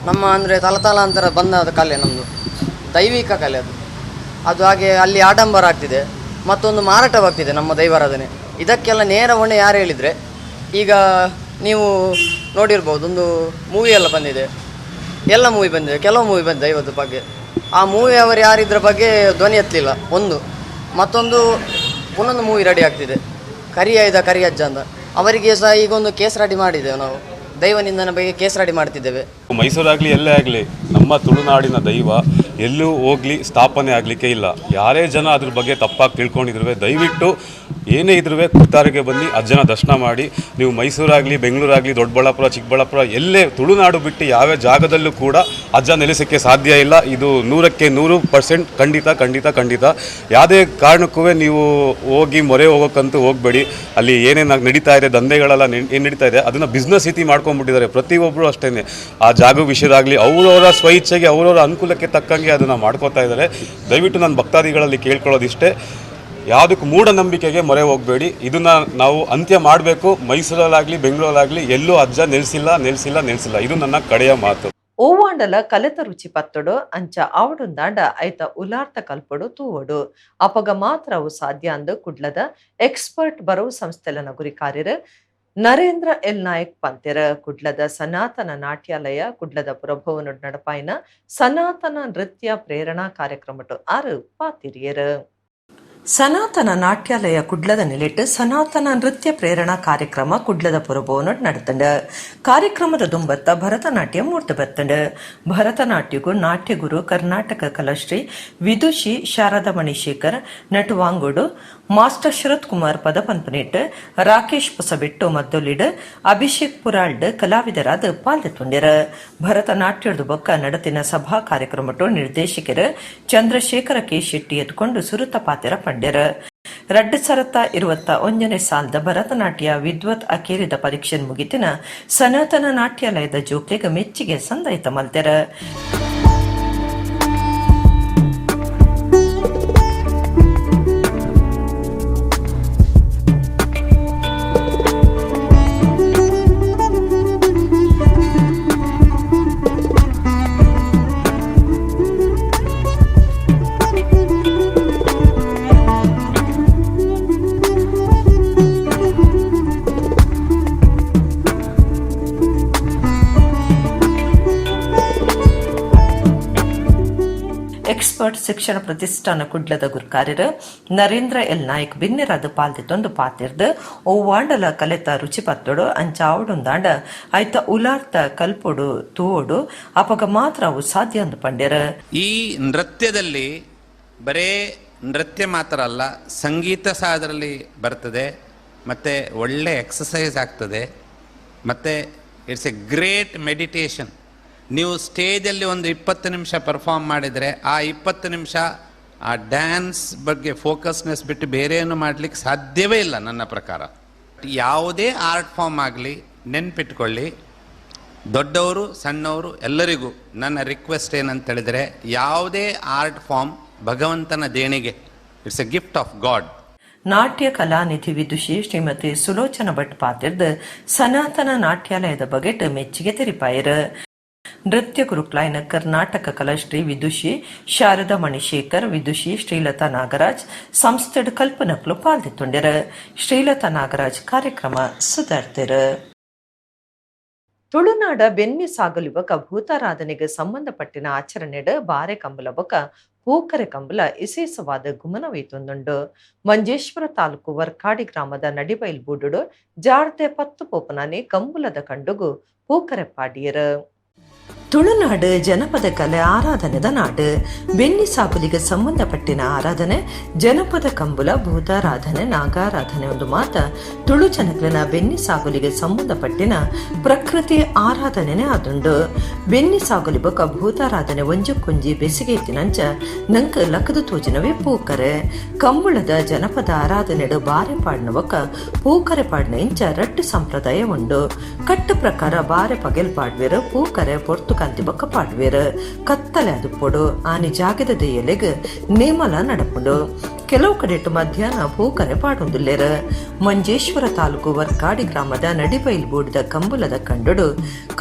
ನಮ್ಮ ಅಂದರೆ ತಲತಲಾಂತರ ಬಂದಾದ ಕಲೆ, ನಮ್ಮದು ದೈವಿಕ ಕಲೆ ಅದು. ಅದು ಹಾಗೆ ಅಲ್ಲಿ ಆಡಂಬರ ಆಗ್ತಿದೆ, ಮತ್ತೊಂದು ಮಾರಾಟವಾಗ್ತಿದೆ ನಮ್ಮ ದೈವಾರಾಧನೆ. ಇದಕ್ಕೆಲ್ಲ ನೇರ ಹೊಣೆ ಯಾರು ಹೇಳಿದರೆ, ಈಗ ನೀವು ನೋಡಿರ್ಬೋದು, ಒಂದು ಮೂವಿ ಎಲ್ಲ ಬಂದಿದೆ, ಎಲ್ಲ ಮೂವಿ ಬಂದಿದೆ, ಕೆಲವು ಮೂವಿ ಬಂದಿದೆ ದೈವದ ಬಗ್ಗೆ. ಆ ಮೂವಿ ಅವರು ಯಾರಿದ್ರ ಬಗ್ಗೆ ಧ್ವನಿ ಎತ್ತಲಿಲ್ಲ ಒಂದು. ಮತ್ತೊಂದು ಪುನೊಂದು ಮೂವಿ ರೆಡಿ ಆಗ್ತಿದೆ, ಕರಿಯ ಕರಿಯಜ್ಜ ಅಂತ. ಅವರಿಗೆ ಸಹ ಈಗ ಒಂದು ಕೇಸ್ ರೆಡಿ ಮಾಡಿದ್ದೇವೆ ನಾವು. ದೈವನಿಂದನ ಬಗ್ಗೆ ಕೇಸ್ ರೆಡಿ ಮಾಡ್ತಿದ್ದೇವೆ. ಮೈಸೂರಾಗಲಿ ಎಲ್ಲೇ ಆಗಲಿ ನಮ್ಮ ತುಳುನಾಡಿನ ದೈವ ಎಲ್ಲೂ ಹೋಗಲಿ ಸ್ಥಾಪನೆ ಆಗಲಿಕ್ಕೆ ಇಲ್ಲ. ಯಾರೇ ಜನ ಅದ್ರ ಬಗ್ಗೆ ತಪ್ಪಾಗಿ ತಿಳ್ಕೊಂಡಿದ್ರು ದಯವಿಟ್ಟು ಏನೇ ಇದ್ರೂ ಕುತ್ತಾರಿಗೆ ಬನ್ನಿ ಅಜ್ಜನ ದರ್ಶನ ಮಾಡಿ. ನೀವು ಮೈಸೂರಾಗಲಿ, ಬೆಂಗಳೂರಾಗಲಿ, ದೊಡ್ಡಬಳ್ಳಾಪುರ, ಚಿಕ್ಕಬಳ್ಳಾಪುರ ಎಲ್ಲೇ ತುಳುನಾಡು ಬಿಟ್ಟು ಯಾವ ಜಾಗದಲ್ಲೂ ಕೂಡ ಅಜ್ಜ ನೆಲೆಸೋಕ್ಕೆ ಸಾಧ್ಯ ಇಲ್ಲ. ಇದು 100% ಖಂಡಿತ ಖಂಡಿತ ಖಂಡಿತ. ಯಾವುದೇ ಕಾರಣಕ್ಕೂ ನೀವು ಹೋಗಿ ಮೊರೆ ಹೋಗೋಕ್ಕಂತೂ ಹೋಗಬೇಡಿ. ಅಲ್ಲಿ ಏನೇನು ನಡೀತಾ ಇದೆ, ದಂಧೆಗಳೆಲ್ಲ ಏನು ನಡೀತಾ ಇದೆ ಅದನ್ನು ಬಿಸ್ನೆಸ್ ರೀತಿ ಮಾಡ್ಕೊಂಡ್ಬಿಟ್ಟಿದ್ದಾರೆ ಪ್ರತಿಯೊಬ್ಬರು ಅಷ್ಟೇ. ಆ ಜಾಗ ವಿಷಯದಾಗಲಿ ಅವರವರ ಸ್ವಇಚ್ಛೆಗೆ ಅವರವರ ಅನುಕೂಲಕ್ಕೆ ತಕ್ಕಂಗೆ ಅದನ್ನು ಮಾಡ್ಕೋತಾ ಇದ್ದಾರೆ. ದಯವಿಟ್ಟು ನನ್ನ ಭಕ್ತಾದಿಗಳಲ್ಲಿ ಕೇಳ್ಕೊಳ್ಳೋದಿಷ್ಟೇ, ಯಾವುದಕ್ಕೂ ಮೂಢನಂಬಿಕೆಗೆ ಮೊರೆ ಹೋಗಬೇಡಿ. ಇದನ್ನು ನಾವು ಅಂತ್ಯ ಮಾಡಬೇಕು. ಮೈಸೂರಲ್ಲಾಗಲಿ, ಬೆಂಗಳೂರಲ್ಲಾಗಲಿ ಎಲ್ಲೂ ಅಜ್ಜ ನೆಲೆಸಿಲ್ಲ. ಇದು ನನ್ನ ಕಡೆಯ ಮಾತು. ಓವಾಂಡಲ ಕಲೆತ ರುಚಿ ಪತ್ತೊಡು ಅಂಚ ಆವಡುಂದಾಂಡ ಐತ ಉಲಾರ್ಥ ಕಲ್ಪಡು ತೂವಡು ಅಪಗ ಮಾತ್ರ ಅವು ಸಾಧ್ಯ ಅಂದು ಕುಡ್ಲದ ಎಕ್ಸ್ಪರ್ಟ್ ಬರವು ಸಂಸ್ಥೆಲನ ಗುರಿ ಕಾರ್ಯರು ನರೇಂದ್ರ ಎಲ್ ನಾಯಕ್ ಪಂತೆರ ಕುಡ್ಲದ ಸನಾತನ ನಾಟ್ಯಾಲಯ ಕುಡ್ಲದ ಪುರಭವನ ನಡಪಾಯಿನ ಸನಾತನ ನೃತ್ಯ ಪ್ರೇರಣಾ ಕಾರ್ಯಕ್ರಮಟು ಆರು ಪಾತಿರಿಯರು. ಸನಾತನ ನಾಟ್ಯಾಲಯ ಕುಡ್ಲದ ನಿಲೆಟ್ಟು ಸನಾತನ ನೃತ್ಯ ಪ್ರೇರಣಾ ಕಾರ್ಯಕ್ರಮ ಕುಡ್ಲದ ಪುರಭವನ ನಡೆತಂಡ. ಕಾರ್ಯಕ್ರಮದ ದುಂಬತ್ತ ಭರತನಾಟ್ಯ ಮೂರ್ತಿ ಬತ್ತಂಡ. ಭರತನಾಟ್ಯಗೂ ನಾಟ್ಯಗುರು ಕರ್ನಾಟಕ ಕಲಾಶ್ರೀ ವಿದುಷಿ ಶಾರದಾ ಮಣಿಶೇಖರ್ ನಟವಾಂಗೋಡು ಮಾಸ್ಟರ್ ಶರತ್ ಕುಮಾರ್ ಪದಪನ್ಪನಿಟ್ ರಾಕೇಶ್ ಪುಸಬೆಟ್ಟು ಮದ್ದೊಲಿಡ್ ಅಭಿಷೇಕ್ ಪುರಾಲ್ಡ್ ಕಲಾವಿದರಾದ ಪಾಲ್ದೆತುಂಡ್ಯರ. ಭರತನಾಟ್ಯದ ಬೊಕ್ಕ ನಡತಿನ ಸಭಾ ಕಾರ್ಯಕ್ರಮಟು ನಿರ್ದೇಶಕರು ಚಂದ್ರಶೇಖರ ಕೆ ಶೆಟ್ಟಿ ಎತ್ಕೊಂಡು ಸುರುತ ಪಾತೆರ ಪಂಡ್ಯರ. 2021ನೇ ಸಾಲದ ಭರತನಾಟ್ಯ ವಿದ್ವತ್ ಅಕೇರಿದ ಪರೀಕ್ಷೆ ಮುಗಿತಿನ ಸನಾತನ ನಾಟ್ಯಾಲಯದ ಜೋಕ್ಲೆಗ ಮೆಚ್ಚಿಗೆ ಸಂದಾಯಿತ ಮಲ್ತೆರ. ಎಕ್ಸ್ಪರ್ಟ್ ಶಿಕ್ಷಣ ಪ್ರತಿಷ್ಠಾನ ಕುಡ್ಲದ ಗುರ್ಕಾರ್ಯರು ನರೇಂದ್ರ ಎಲ್ ನಾಯಕ್ ಬಿನ್ನೆರಾದ ಪಾಲ್ದಿತ್ತೊಂದು ಪಾತಿರ್ದು ಓವಾಂಡಲ ಕಲೆತ ರುಚಿ ಪತ್ತೊಡು ಅಂಚ ಆವಡುಂದಾಂಡ ಐತ ಉಲಾರ್ಥ ಕಲ್ಪೊಡು ತೂವೋಡು ಅಪಗ ಮಾತ್ರ ಅವು ಸಾಧ್ಯ ಅಂದು ಪಂಡ್ಯರ. ಈ ನೃತ್ಯದಲ್ಲಿ ಬರೇ ನೃತ್ಯ ಮಾತ್ರ ಅಲ್ಲ, ಸಂಗೀತ ಸಹ ಅದರಲ್ಲಿ ಬರ್ತದೆ, ಮತ್ತು ಒಳ್ಳೆ ಎಕ್ಸಸೈಸ್ ಆಗ್ತದೆ, ಮತ್ತು ಇಟ್ಸ್ ಎ ಗ್ರೇಟ್ ಮೆಡಿಟೇಷನ್. ನೀವು ಸ್ಟೇಜಲ್ಲಿ ಒಂದು 20 ನಿಮಿಷ ಪರ್ಫಾರ್ಮ್ ಮಾಡಿದರೆ ಆ 20 ನಿಮಿಷ ಆ ಡ್ಯಾನ್ಸ್ ಬಗ್ಗೆ ಫೋಕಸ್ನೆಸ್ ಬಿಟ್ಟು ಬೇರೆ ಏನು ಮಾಡಲಿಕ್ಕೆ ಸಾಧ್ಯವೇ ಇಲ್ಲ ನನ್ನ ಪ್ರಕಾರ. ಯಾವುದೇ ಆರ್ಟ್ ಫಾರ್ಮ್ ಆಗಲಿ ನೆನ್ಪಿಟ್ಕೊಳ್ಳಿ, ದೊಡ್ಡವರು ಸಣ್ಣವರು ಎಲ್ಲರಿಗೂ ನನ್ನ ರಿಕ್ವೆಸ್ಟ್ ಏನಂತ ಹೇಳಿದರೆ, ಯಾವುದೇ ಆರ್ಟ್ ಫಾರ್ಮ್ ಭಗವಂತನ ದೇಣಿಗೆ, it's A gift of god. ನಾಟ್ಯ ಕಲಾನಿಧಿ ವಿದುಷಿ ಶ್ರೀಮತಿ ಸುಲೋಚನಾ ಭಟ್ ಪಾತಿರ್ದು ಸನಾತನ ನಾಟ್ಯಾಲಯದ ಬಗೆಟ್ ಮೆಚ್ಚುಗೆ ತೆರಿಪಾಯರು. ನೃತ್ಯ ಗುರುಕ್ಲಾಯ್ನ ಕರ್ನಾಟಕ ಕಲಾಶ್ರೀ ವಿದುಷಿ ಶಾರದಾ ಮಣಿಶೇಖರ್, ವಿದುಷಿ ಶ್ರೀಲತಾ ನಾಗರಾಜ್ ಸಂಸ್ಥೆಡ್ ಕಲ್ಪನಕ್ಲು ಪಾಲ್ದಿತ್ತುಂಡ್ಯರ. ಶ್ರೀಲತಾ ನಾಗರಾಜ್ ಕಾರ್ಯಕ್ರಮ ಸುಧಾರ್ತಿರು. ತುಳುನಾಡ ಬೆನ್ನಿ ಸಾಗಲುವಕ ಭೂತಾರಾಧನೆಗೆ ಸಂಬಂಧಪಟ್ಟಿನ ಆಚರಣೆಡ್ ಬಾರೆ ಕಂಬಲ ಬೊಕ ಪೂಕರೆ ಕಂಬಲ ವಿಶೇಷವಾದ ಗುಮನವೈತೊಂದುಂಡು. ಮಂಜೇಶ್ವರ ತಾಲೂಕು ವರ್ಕಾಡಿ ಗ್ರಾಮದ ನಡಿಬೈಲ್ ಬೂಡುಡು ಜಾರ್ದೆ 10 ಪೋಪನಾನೆ ಕಂಬುಲದ ಕಂಡುಗು ಪೂಕರೆ ಪಾಡಿಯರು. ತುಳುನಾಡು ಜನಪದ ಕಲೆ ಆರಾಧನೆದ ನಾಡು. ಬೆನ್ನಿ ಸಾಗುಲಿಗೆ ಸಂಬಂಧಪಟ್ಟಿನ ಆರಾಧನೆ ಜನಪದ ಕಂಬುಲ, ಭೂತಾರಾಧನೆ, ನಾಗಾರಾಧನೆ ಒಂದು ಮಾತ ತುಳು ಜನಕಲಿನ ಬೆನ್ನಿ ಸಾಗುಲಿಗೆ ಸಂಬಂಧಪಟ್ಟಿನ ಪ್ರಕೃತಿ ಆರಾಧನೆನೇ ಆದುಂಡು. ಬೆನ್ನಿ ಸಾಗುಲಿ ಬೊಕ ಭೂತಾರಾಧನೆ ಒಂಜಕ್ಕೊಂಜಿ ಬೆಸಿಗೆ ಇತ್ತಿನಂಚ ನಂಕ ಲಕ್ಕದು ತೋಜಿನವೇ ಪೂಕರೆ. ಕಂಬುಳದ ಜನಪದ ಆರಾಧನೆಡು ಬಾರೆ ಪಾಡ್ನ ಬೊಕ ಪೂಕರೆ ಪಾಡ್ನ ಇಂಚ ರಟ್ಟು ಸಂಪ್ರದಾಯ ಉಂಡು. ಕಟ್ಟು ಪ್ರಕಾರ ಬಾರೆ ಪಗೆಲ್ ಪಾಡ್ವೇರು, ಪೂಕರೆ ಪೊರ್ತು ಕಾಂತಿ ಬೊಕ್ಕ ಪಾಡ್ವೇರು. ಕತ್ತಲೆ ಅದು ಪೊಡು ಆನಿ ಜಾಗದ ದೇಯಲೆಗ್ ನೇಮಲ ನಡಪುಡು. ಕೆಲವು ಕಡೆಟ್ಟು ಮಧ್ಯಾಹ್ನ ಪೂಕರೆ ಪಾಡೊಂದುಲ್ಲೇರು. ಮಂಜೇಶ್ವರ ತಾಲೂಕು ವರ್ಕಾಡಿ ಗ್ರಾಮದ ನಡಿಬೈಲ್ ಬೂಡಿದ ಕಂಬುಲದ ಕಂಡುಡು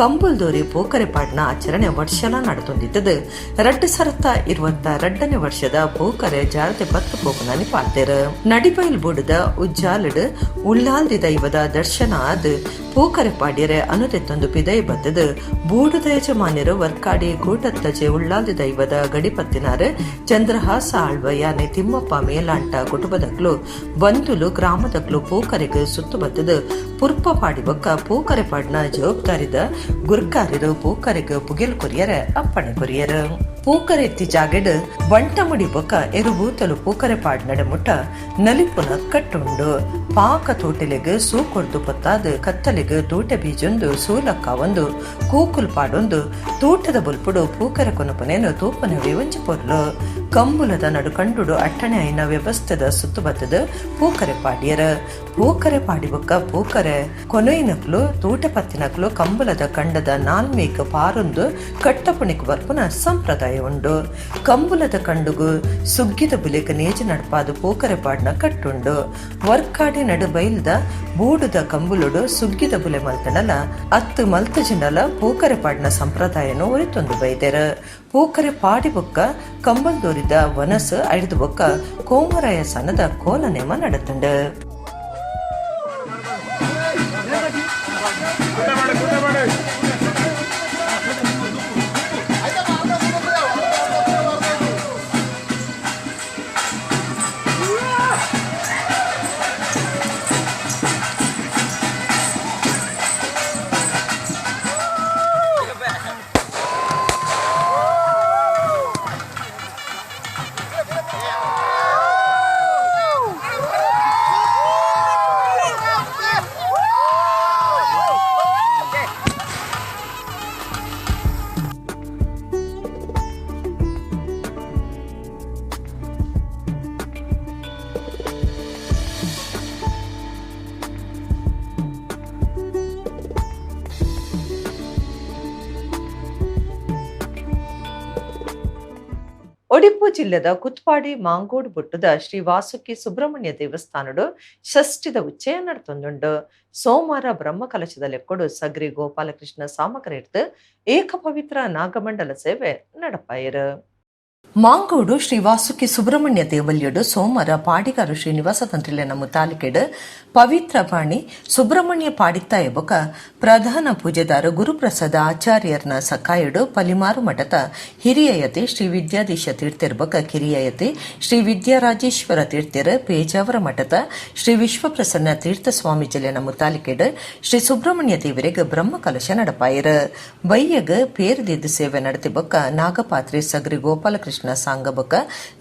ಕಂಬುಲ್ದೋರಿ ಪೂಕರೆ ಪಾಡ್ನ ಆಚರಣೆ ವರ್ಷಲ ನಡೆತೊಂದಿದ್ದದು. 2022ನೇ ವರ್ಷದ ಪೂಕರೆ ಜಾರತೆ 10 ಪೋಪನಾನಿ ಪಾಲ್ತೇರು. ನಡಿಬೈಲ್ ಬೂಡಿದ ಉಜ್ಜಾಲಡ್ ಉಳ್ಳಾಲ್ದಿ ದೈವದ ದರ್ಶನ ಆದ್ ಪೂಕರೆ ಪಾಡ್ಯರೆ ಅನುದೆತ್ತೊಂದು ಪಿದೈ ಬತ್ತದು. ಬೂಡುದ ಯಜಮಾನ್ಯರು ವರ್ಕಾಡಿ ಕೂಟತ್ತಜೆ ಉಳ್ಳಾಲ್ದಿ ದೈವದ ಗಡಿಪತ್ತಿನಾರು ಚಂದ್ರಹಾಸ ಆಳ್ವ ಯಾನೆ ತಿಮ್ಮಪ್ಪ ಏಲಾಂಟ ಕುಟುಂಬದಗ್ಲು ಬಂದುಲು ಗ್ರಾಮದಗ್ಲು ಪೂಕರೆಗೆ ಸುತ್ತು ಬತ್ತದ ಪುರ್ಪ ಪಾಡಿ ಬೊಕ್ಕ ಪೂಕರೆ ಪಾಡ್ನ ಜವಾಬ್ದಾರಿದ ಗುರ್ಕಾರಿರು ಪೂಕರೆಗೆ ಪುಗೆಲ್ ಕೊರಿಯರ ಅಪ್ಪಣೆ ಕೊರಿಯರ ಪೂಕರೆ ಎತ್ತಿ ಜಾಗೆಡ್ ಬಂಟಮುಡಿ ಬೊಕ್ಕ ಎರುಬೂತಲು ಪೂಕರೆ ಪಾಡ್ ನಡಮುಟ್ಟ ನಲಿಪುನ ಕಟ್ಟುಂಡು ಪಾಕ ತೋಟೆಲೆಗೆ ಸೂಕೊಡ್ದು ಪತ್ತಾದ ಕತ್ತಲೆಗೆ ತೂಟೆ ಬೀಜೊಂದು ಸೂಲಕ್ಕ ಒಂದು ಕೂಕುಲ್ ಪಾಡೊಂದು ತೂಟದ ಬುಲ್ಪುಡು ಪೂಕರೆ ಕೊನಪನೇನು ತೂಪನವೇ ಒಂಜಿ ಪೊರ್ಲು ಕಂಬುಲದ ನಡು ಕಂಡುಡು ಅಟ್ಟಣೆ ಐನ ವ್ಯವಸ್ಥೆದ ಸುತ್ತು ಬತ್ತದ ಪೂಕರೆ ಪಾಡ್ಯರ ಪೂಕರೆ ಪಾಡಿ ಬೊಕ್ಕ ಪೂಕರೆ ಕೊನೊಯ್ನಕ್ಲು ತೂಟೆ ಪತ್ತಿನಕ್ಲು ಕಂಬುಲದ ಕಂಡದ ನಾಲ್ಮೇಕ ಪಾರೊಂದು ಕಟ್ಟಪುಣಿಕ್ ಬರ್ಪುನ ಸಂಪ್ರದಾಯ ಉಂಡು ಕಂಬುಲದ ಕಂಡುಗು ಸುಗ್ಗಿದ ಬುಲೆಗ ನೇಜಿ ನಡ್ಪಾದು ಪೂಕರೆ ಪಾಡ್ನ ಕಟ್ಟುಂಡು ವರ್ಕಾಡಿ ನಡು ಬೈಲ್ದ ಬೂಡುದ ಕಂಬುಲುಡು ಸುಗ್ಗಿದ ಬುಲೆ ಮಲ್ತನಲ ಅತ್ತು ಮಲ್ತ ಜಿನಲ ಪೂಕರೆ ಪಾಡ್ನ ಸಂಪ್ರದಾಯನು ಒರಿತೊಂದು ಬೈದೆರ ಪೂಕರೆ ಪಾಡಿ ಬೊಕ್ಕ ಕಂಬಲ್ದೋರಿದ ವನಸ್ ಐಡ್ದು ಬೊಕ್ಕ ಕೋಮರಾಯ ಸನದ ಕೋಲನೇಮ ನಡತುಂಡು ಒಡಿಪು ಜಿಲ್ಲೆದ ಕುತ್ಪಾಡಿ ಮಾಂಗೋಡು ಬುಟ್ಟದ ಶ್ರೀ ವಾಸುಕಿ ಸುಬ್ರಹ್ಮಣ್ಯ ದೇವಸ್ಥಾನಡು ಷಷ್ಠಿದ ಉಚ್ಚಯ ನಡ್ತೊಂದುಂಡು ಸೋಮವಾರ ಬ್ರಹ್ಮಕಲಶದ ಲೆಕ್ಕೊಡು ಸಗ್ರಿ ಗೋಪಾಲಕೃಷ್ಣ ಸಾಮಕರೇರ್ದು ಏಕ ಪವಿತ್ರ ನಾಗಮಂಡಲ ಸೇವೆ ನಡಪಾಯರು ಮಾಂಗೋಡು ಶ್ರೀ ವಾಸುಕಿ ಸುಬ್ರಹ್ಮಣ್ಯ ದೇವಲ್ಯಡು ಸೋಮವಾರ ಪಾಡಿಗಾರು ಶ್ರೀನಿವಾಸ ತಂತ್ರಿಲೆನ ಮುತಾಲಿಕೆಡು ಪವಿತ್ರ ಪಾಣಿ ಸುಬ್ರಹ್ಮಣ್ಯ ಪಾಡಿತ್ತಾಯ ಬೊಕ ಪ್ರಧಾನ ಪೂಜೆದಾರ ಗುರುಪ್ರಸಾದ ಆಚಾರ್ಯರ್ನ ಸಕಾಯಡು ಪಲಿಮಾರು ಮಠದ ಹಿರಿಯಯತಿ ಶ್ರೀ ವಿದ್ಯಾಧೀಶ ತೀರ್ಥರ್ ಬೊಕ ಕಿರಿಯಯತಿ ಶ್ರೀ ವಿದ್ಯಾರಾಜೇಶ್ವರ ತೀರ್ಥರ್ ಪೇಜಾವರ ಮಠದ ಶ್ರೀ ವಿಶ್ವಪ್ರಸನ್ನ ತೀರ್ಥ ಸ್ವಾಮೀಜಿಲೆನ ಮುತಾಲಿಕೆಡು ಶ್ರೀ ಸುಬ್ರಹ್ಮಣ್ಯ ದೇವರಿಗೆ ಬ್ರಹ್ಮಕಲಶ ನಡಪಾಯರು ಬೈಯಗ ಪೇರ್ದಿದ್ದು ಸೇವೆ ನಡೆತಿ ಬೊಕ್ಕ ನಾಗಪಾತ್ರಿ ಸಗ್ರಿ ಗೋಪಾಲಕೃಷ್ಣ ಸಾಂಗ ಬೊಕ್ಕ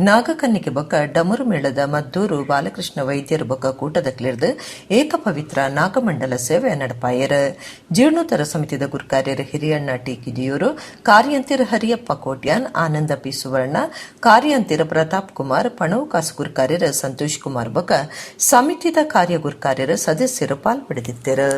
ನಾಗಕನ್ನಿಕೆ ಬೊಕ್ಕ ಡಮರು ಮೇಳದ ಮದ್ದೂರು ಬಾಲಕೃಷ್ಣ ವೈದ್ಯರ ಬೊಕ್ಕ ಕೂಟದ ಕ್ಲಿರ್ದು ಏಕ ಪವಿತ್ರ ನಾಗಮಂಡಲ ಸೇವೆ ನಡಪಾಯರ ಜೀರ್ಣೋದ್ಧಾರ ಸಮಿತಿದ ಗುರುಕಾರ್ಯರ ಹಿರಿಯಣ್ಣ ಟಿ ಕಿದಿಯೂರು ಕಾರ್ಯಂತಿರ ಹರಿಯಪ್ಪ ಕೋಟ್ಯಾನ್ ಆನಂದ ಪಿ ಸುವರ್ಣ ಕಾರ್ಯಂತಿರ ಪ್ರತಾಪ್ ಕುಮಾರ್ ಪಣವು ಕಾಸು ಗುರುಕಾರ್ಯರ ಸಂತೋಷ್ ಕುಮಾರ್ ಬೊಕ್ಕ ಸಮಿತಿದ ಕಾರ್ಯ ಗುರುಕಾರ್ಯರ ಸದಸ್ಯರು ಪಾಲ್ಪಡೆದಿದ್ದರು.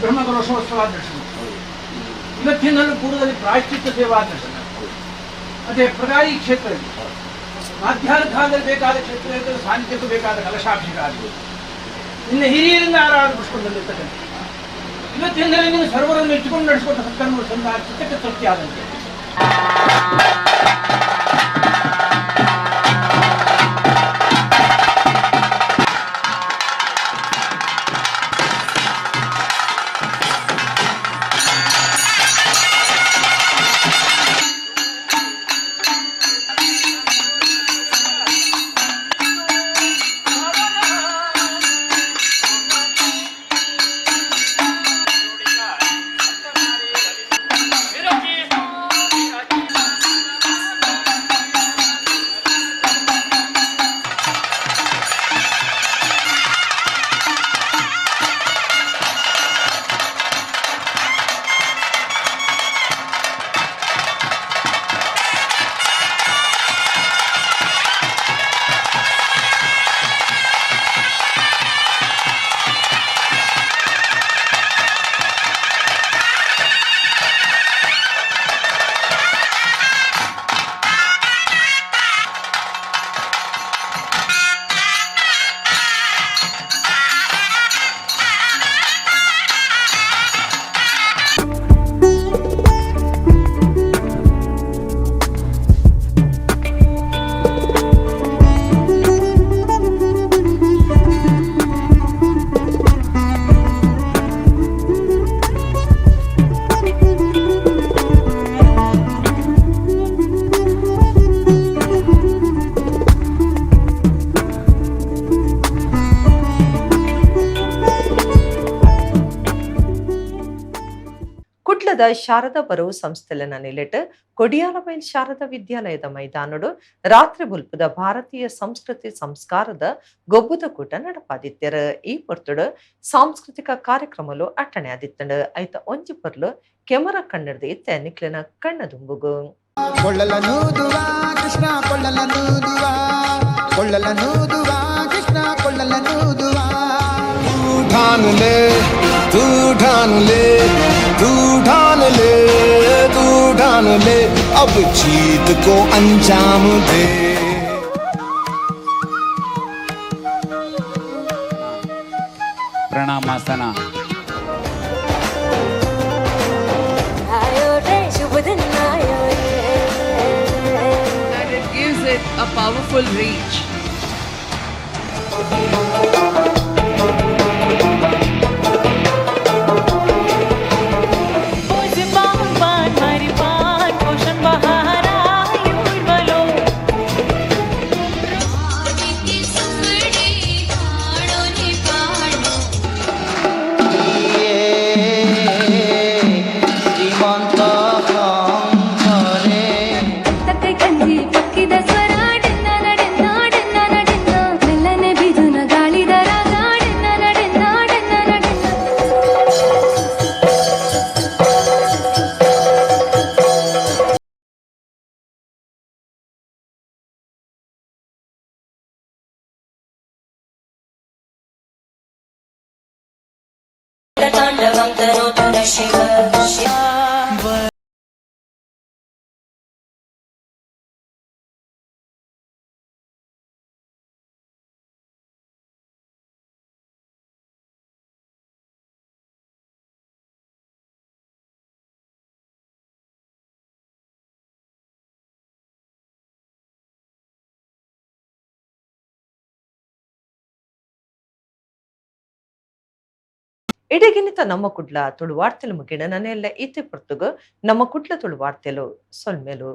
ಬ್ರಹ್ಮಕಲಶೋತ್ಸವ ದರ್ಶನ, ಇವತ್ತಿನಲ್ಲೂ ಪೂರ್ವದಲ್ಲಿ ಪ್ರಾಯಶ್ಚಿತ್ತ ಸೇವಾ ದರ್ಶನ, ಮತ್ತೆ ಪ್ರಗಾಯಿ ಕ್ಷೇತ್ರದಲ್ಲಿ ಮಾಧ್ಯಾಹ್ನ ಕಾಲದಲ್ಲಿ ಬೇಕಾದ ಕ್ಷೇತ್ರ ಸಾನ್ನಿಧ್ಯಕ್ಕೂ ಬೇಕಾದ ಕಲಶಾಭಿಷೇಕ ಆಗಬಹುದು. ನಿನ್ನ ಹಿರಿಯರಿಂದ ಆರಾಧಿಸಿಕೊಂಡಿರ್ತಕ್ಕಂಥ ಇವತ್ತಿನಲ್ಲಿ ನೀನು ಸರ್ವರನ್ನು ಇಟ್ಟುಕೊಂಡು ನಡೆಸಿಕೊಟ್ಟ ಸತ್ಕರ್ಮ ಸಂದ ಚಿತ್ತಕ್ಕೆ ತೃಪ್ತಿ ಆದಂತೆ ಕುಡ್ಲದ ಶಾರದಾ ಬರವು ಸಂಸ್ಥೆಲನ ನಿಲೆಟ್ ಕೊಡಿಯಾಲಬೈಲ್ ಶಾರದಾ ವಿದ್ಯಾಲಯದ ಮೈದಾನಡು ರಾತ್ರಿ ಬುಲ್ಪದ ಭಾರತೀಯ ಸಂಸ್ಕೃತಿ ಸಂಸ್ಕಾರದ ಗೊಬ್ಬುದ ಕೂಟ ನಡಪಾದಿತ್ಯರ. ಈ ಪೊರ್ತುಡು ಸಾಂಸ್ಕೃತಿಕ ಕಾರ್ಯಕ್ರಮಲು ಅಟ್ಟಣೆ ಆದಿತ್ತಂಡು ಐತ ಒಂಜಿ ಪೊರ್ಲು ಕೆಮರಾ ಕಣ್ಣಡ್ದು ಇತ್ತೆ ನಿಕ್ಲಿನ ಕಣ್ಣ ದುಂಬುಗು. ಕೃಷ್ಣ ठान ले तू ठान ले तू ठान ले तू ठान ले अब जीत को अंजाम दे. Pranamasana. And it gives it a powerful reach. ಇಡಗಿನಿತ ನಮ್ಮ ಕುಡ್ಲ ತುಳು ವಾರ್ತೆಲು ಮುಗಿಡ ನನೆಲ್ಲ ಇತಿ ಪೊರ್ತುಗು ನಮ್ಮ ಕುಡ್ಲ ತುಳು ವಾರ್ತೆಲು ಸೊಲ್ಮೆಲು.